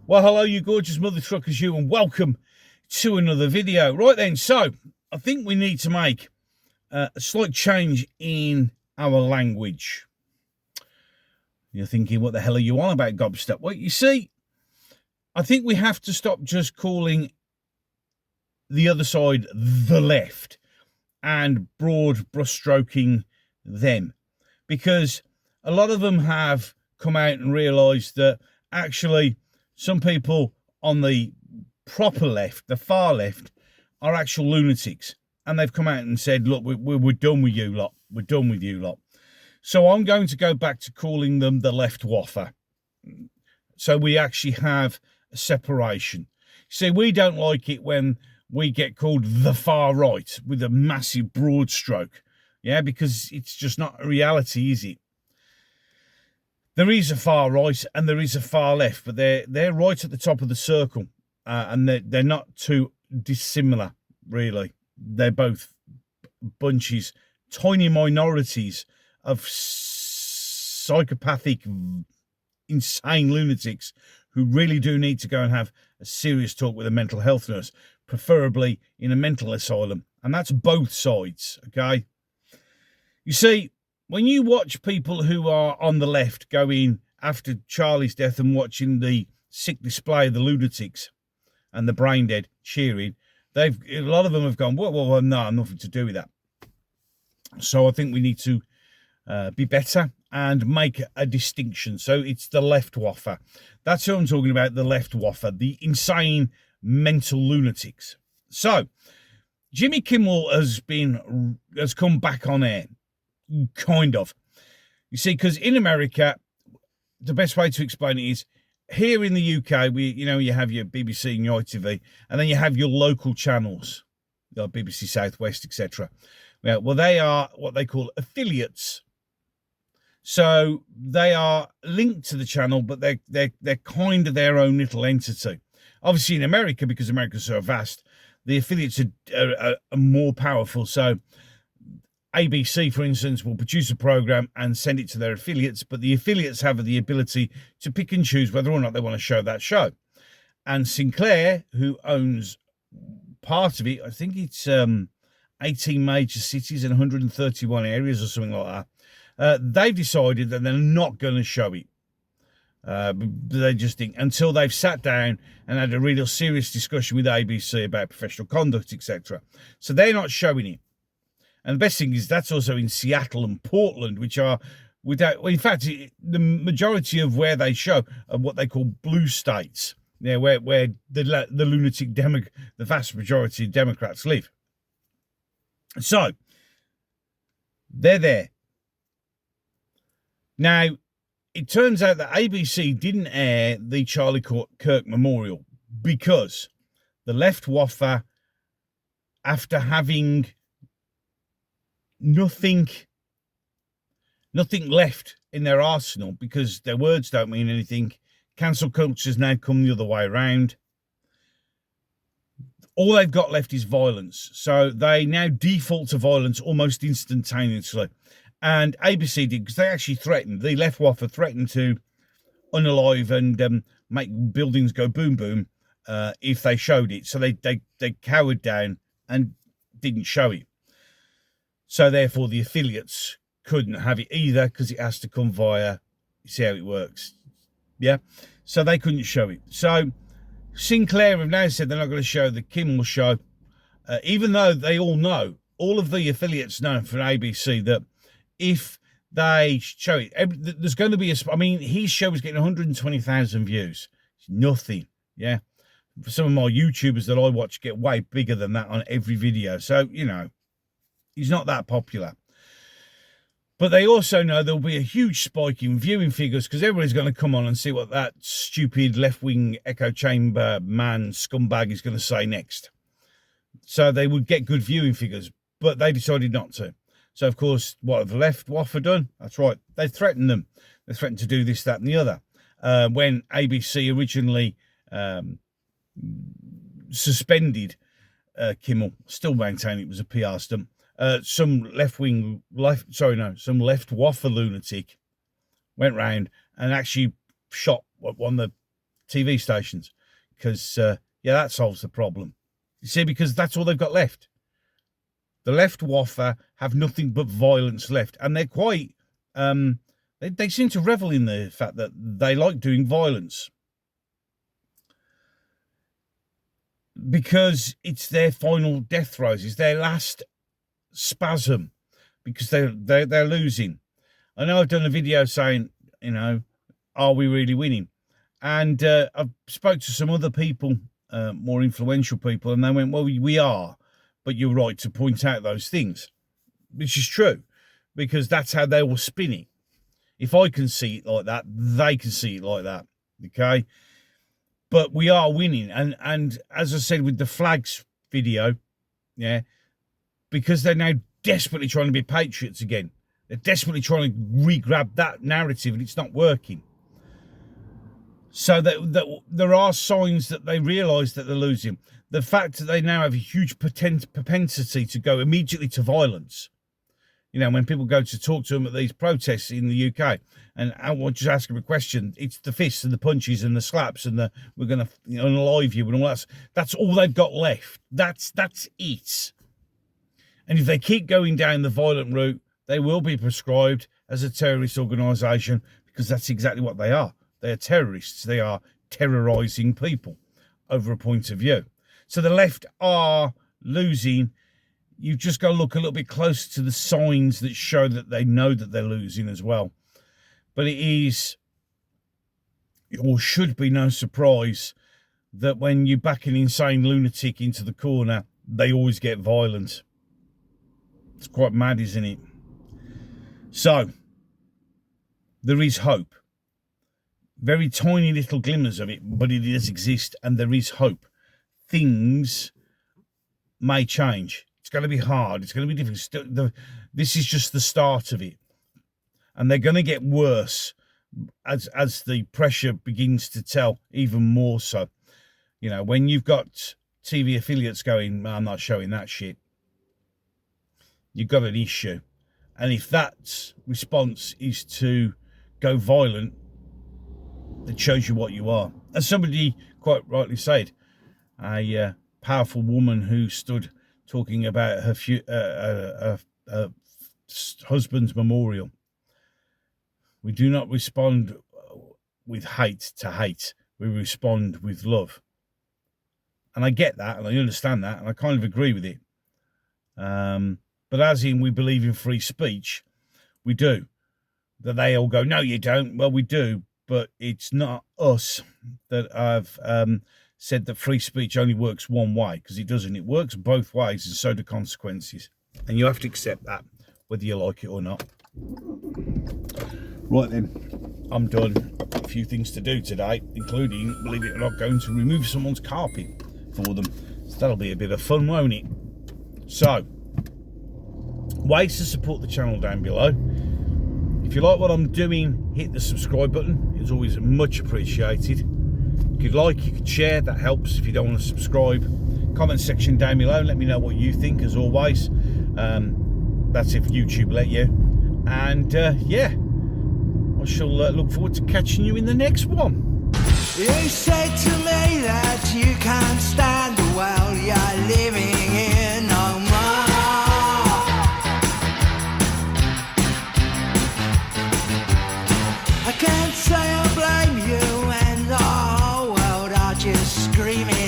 Well, hello, you gorgeous mother truckers, you, and welcome to another video. Right then, so I think we need to make a slight change in our language. You're thinking, what the hell are you on about, gobstep? Well, you see, I think we have to stop just calling the other side the left and broad brushstroking them, because a lot of them have come out and realised that actually some people on the proper left, the far left, are actual lunatics. And they've come out and said, look, we're done with you lot. We're done with you lot. So I'm going to go back to calling them the Leftwaffe. So we actually have a separation. See, we don't like it when we get called the far right with a massive broad stroke. Yeah, because it's just not a reality, is it? There is a far right and there is a far left, but they're right at the top of the circle, and they're not too dissimilar, really. They're both bunches, tiny minorities of psychopathic, insane lunatics who really do need to go and have a serious talk with a mental health nurse, preferably in a mental asylum. And that's both sides, okay? You see, when you watch people who are on the left go in after Charlie's death and watching the sick display of the lunatics and the brain dead cheering, a lot of them have gone, well, no, nothing to do with that. So I think we need to be better and make a distinction. So it's the Leftwaffe. That's who I'm talking about, the Leftwaffe, the insane mental lunatics. So Jimmy Kimmel has come back on air. Kind of. You see, because in America, the best way to explain it is, here in the UK, you have your BBC and your ITV, and then you have your local channels, like BBC Southwest, etc. Well, they are what they call affiliates. So they are linked to the channel, but they're kind of their own little entity. Obviously, in America, because America's so vast, the affiliates are more powerful. So ABC, for instance, will produce a program and send it to their affiliates, but the affiliates have the ability to pick and choose whether or not they want to show that show. And Sinclair, who owns part of it, I think it's 18 major cities and 131 areas or something like that, they've decided that they're not going to show it. They just think, until they've sat down and had a real serious discussion with ABC about professional conduct, etc. So they're not showing it. And the best thing is that's also in Seattle and Portland, which are in fact, the majority of where they show are what they call blue states, where the lunatic the vast majority of Democrats live. So they're there. Now, it turns out that ABC didn't air the Charlie Kirk Memorial because the Leftwaffe, after having nothing left in their arsenal, because their words don't mean anything. Cancel culture's now come the other way around. All they've got left is violence. So they now default to violence almost instantaneously. And ABC did, because they actually threatened, the Leftwaffe threatened to unalive and make buildings go boom boom if they showed it. So they cowered down and didn't show it. So therefore the affiliates couldn't have it either, because it has to come via, you see how it works. Yeah. So they couldn't show it. So Sinclair have now said they're not going to show the Kimmel show, even though they all know, all of the affiliates know from ABC, that if they show it, there's going to be his show is getting 120,000 views. It's nothing. Yeah. Some of my YouTubers that I watch get way bigger than that on every video. So, he's not that popular. But they also know there'll be a huge spike in viewing figures, because everybody's going to come on and see what that stupid left-wing echo chamber man scumbag is going to say next. So they would get good viewing figures, but they decided not to. So, of course, what have the Leftwaffe done? That's right. They threatened them. They threatened to do this, that, and the other. When ABC originally suspended Kimmel, still maintain it was a PR stunt. Some Leftwaffe lunatic went round and actually shot one of the TV stations, because that solves the problem. You see, because that's all they've got left. The Leftwaffe have nothing but violence left, and they're quite. They seem to revel in the fact that they like doing violence because it's their final death throes. It's their last spasm because they're losing. I know I've done a video saying, are we really winning? And I've spoke to some other people, more influential people, and they went, well, we are, but you're right to point out those things, which is true, because that's how they will spin it. If I can see it like that, they can see it like that, okay? But we are winning, and as I said with the flags video, yeah, because they're now desperately trying to be patriots again. They're desperately trying to re-grab that narrative, and it's not working. So that there are signs that they realise that they're losing. The fact that they now have a huge propensity to go immediately to violence. When people go to talk to them at these protests in the UK, and I will just ask them a question, it's the fists and the punches and the slaps and we're going to unalive you and all that. That's all they've got left. That's it. And if they keep going down the violent route, they will be prescribed as a terrorist organisation, because that's exactly what they are. They are terrorists. They are terrorising people over a point of view. So the left are losing. You've just got to look a little bit closer to the signs that show that they know that they're losing as well. But it is, or should be, no surprise that when you back an insane lunatic into the corner, they always get violent. It's quite mad, isn't it? So, there is hope. Very tiny little glimmers of it, but it does exist, and there is hope. Things may change. It's going to be hard. It's going to be difficult. This is just the start of it. And they're going to get worse as the pressure begins to tell, even more so. When you've got TV affiliates going, I'm not showing that shit, you've got an issue. And if that response is to go violent, it shows you what you are. As somebody quite rightly said, a powerful woman who stood talking about her husband's memorial. We do not respond with hate to hate. We respond with love. And I get that, and I understand that, and I kind of agree with it. But as in we believe in free speech, we do. That they all go, no, you don't. Well, we do, but it's not us that have said that free speech only works one way, because it doesn't. It works both ways, and so do consequences. And you have to accept that, whether you like it or not. Right then, I'm done. A few things to do today, including, believe it or not, going to remove someone's carpet for them. So that'll be a bit of fun, won't it? So, ways to support the channel down below. If you like what I'm doing, hit the subscribe button. It's always much appreciated. If you'd like, you could share. That helps if you don't want to subscribe. Comment section down below. Let me know what you think, as always. That's if YouTube let you. And, yeah, I shall look forward to catching you in the next one. You said to me that you can't stand the world you're living in no more. I can't say I blame you, and the whole world are just screaming.